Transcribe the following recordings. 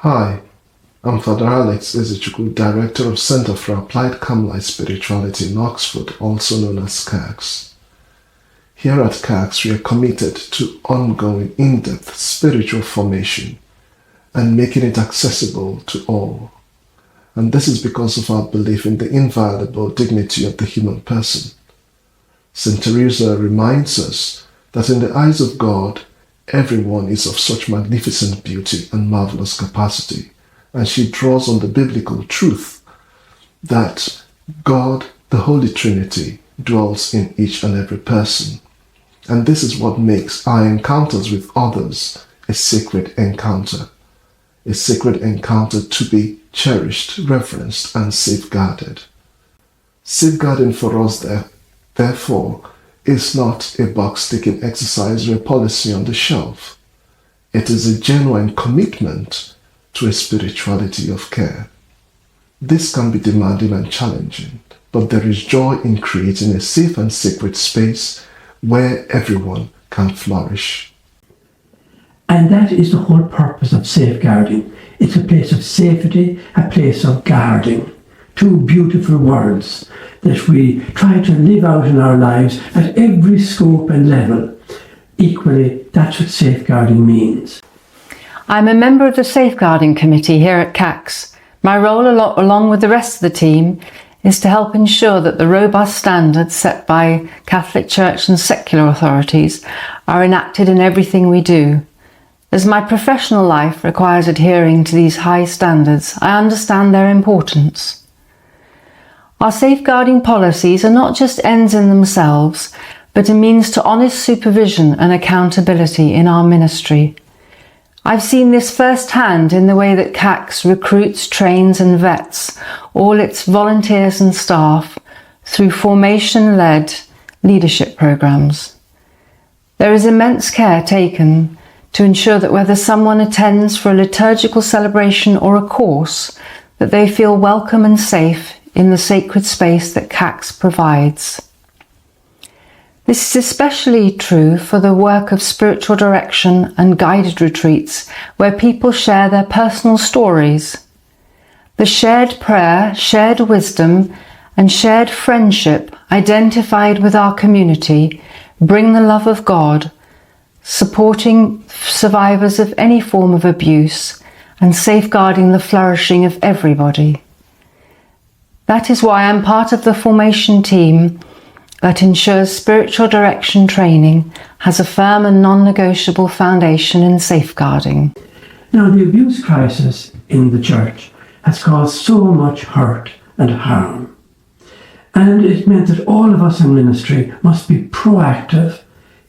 Hi, I'm Father Alex Ezechuku, Director of Center for Applied Carmelite Spirituality in Oxford, also known as CACS. Here at CACS, we are committed to ongoing in-depth spiritual formation and making it accessible to all. And this is because of our belief in the inviolable dignity of the human person. St. Teresa reminds us that in the eyes of God, everyone is of such magnificent beauty and marvelous capacity, and she draws on the biblical truth that God, the Holy Trinity, dwells in each and every person. And this is what makes our encounters with others a sacred encounter to be cherished, reverenced, and safeguarded. Safeguarding for us, therefore, is not a box-ticking exercise or a policy on the shelf. It is a genuine commitment to a spirituality of care. This can be demanding and challenging, but there is joy in creating a safe and sacred space where everyone can flourish. And that is the whole purpose of safeguarding. It's a place of safety, a place of guarding. Two beautiful words that we try to live out in our lives at every scope and level. Equally, that's what safeguarding means. I'm a member of the Safeguarding Committee here at CACS. My role, along with the rest of the team, is to help ensure that the robust standards set by Catholic Church and secular authorities are enacted in everything we do. As my professional life requires adhering to these high standards, I understand their importance. Our safeguarding policies are not just ends in themselves, but a means to honest supervision and accountability in our ministry. I've seen this firsthand in the way that CACS recruits, trains and vets all its volunteers and staff through formation-led leadership programs. There is immense care taken to ensure that whether someone attends for a liturgical celebration or a course, that they feel welcome and safe in the sacred space that CACS provides. This is especially true for the work of spiritual direction and guided retreats, where people share their personal stories. The shared prayer, shared wisdom, and shared friendship identified with our community bring the love of God, supporting survivors of any form of abuse and safeguarding the flourishing of everybody. That is why I'm part of the formation team that ensures spiritual direction training has a firm and non-negotiable foundation in safeguarding. Now, the abuse crisis in the Church has caused so much hurt and harm. And it meant that all of us in ministry must be proactive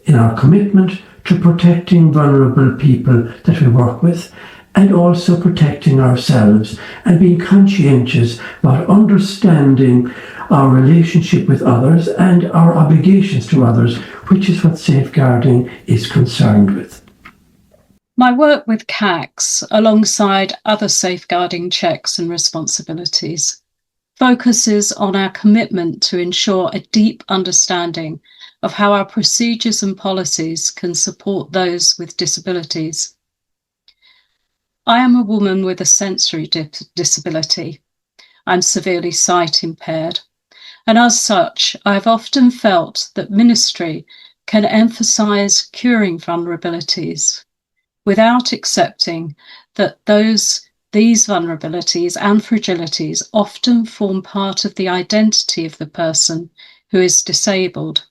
in our commitment to protecting vulnerable people that we work with, and also protecting ourselves and being conscientious about understanding our relationship with others and our obligations to others, which is what safeguarding is concerned with. My work with CACS, alongside other safeguarding checks and responsibilities, focuses on our commitment to ensure a deep understanding of how our procedures and policies can support those with disabilities. I am a woman with a sensory disability. I'm severely sight impaired, and as such, I've often felt that ministry can emphasize curing vulnerabilities without accepting that these vulnerabilities and fragilities often form part of the identity of the person who is disabled.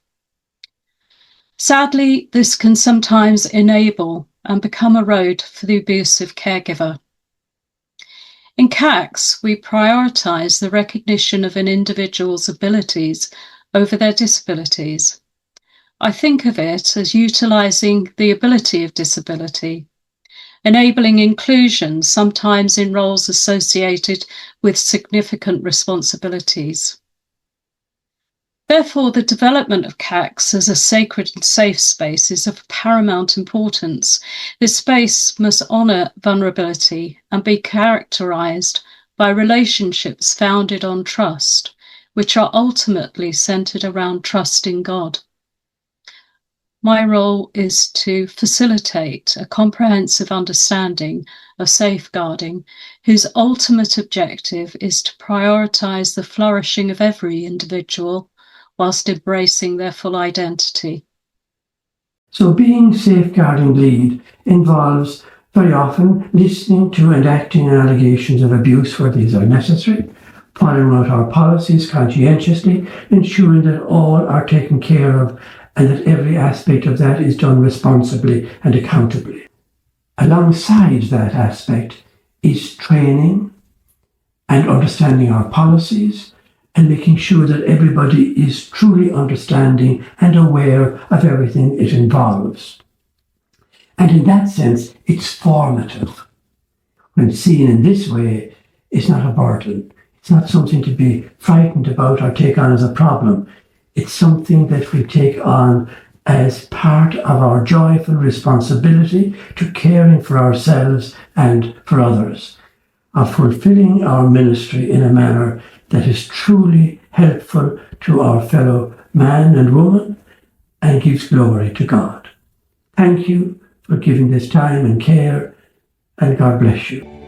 Sadly, this can sometimes enable and become a road for the abusive caregiver. In CACS, we prioritise the recognition of an individual's abilities over their disabilities. I think of it as utilising the ability of disability, enabling inclusion, sometimes in roles associated with significant responsibilities. Therefore, the development of CACS as a sacred and safe space is of paramount importance. This space must honour vulnerability and be characterised by relationships founded on trust, which are ultimately centred around trust in God. My role is to facilitate a comprehensive understanding of safeguarding, whose ultimate objective is to prioritise the flourishing of every individual whilst embracing their full identity. So being safeguarding lead involves very often listening to and acting on allegations of abuse where these are necessary, following out our policies conscientiously, ensuring that all are taken care of and that every aspect of that is done responsibly and accountably. Alongside that aspect is training and understanding our policies and making sure that everybody is truly understanding and aware of everything it involves. And in that sense, it's formative. When seen in this way, it's not a burden. It's not something to be frightened about or take on as a problem. It's something that we take on as part of our joyful responsibility to caring for ourselves and for others, of fulfilling our ministry in a manner that is truly helpful to our fellow man and woman and gives glory to God. Thank you for giving this time and care, and God bless you.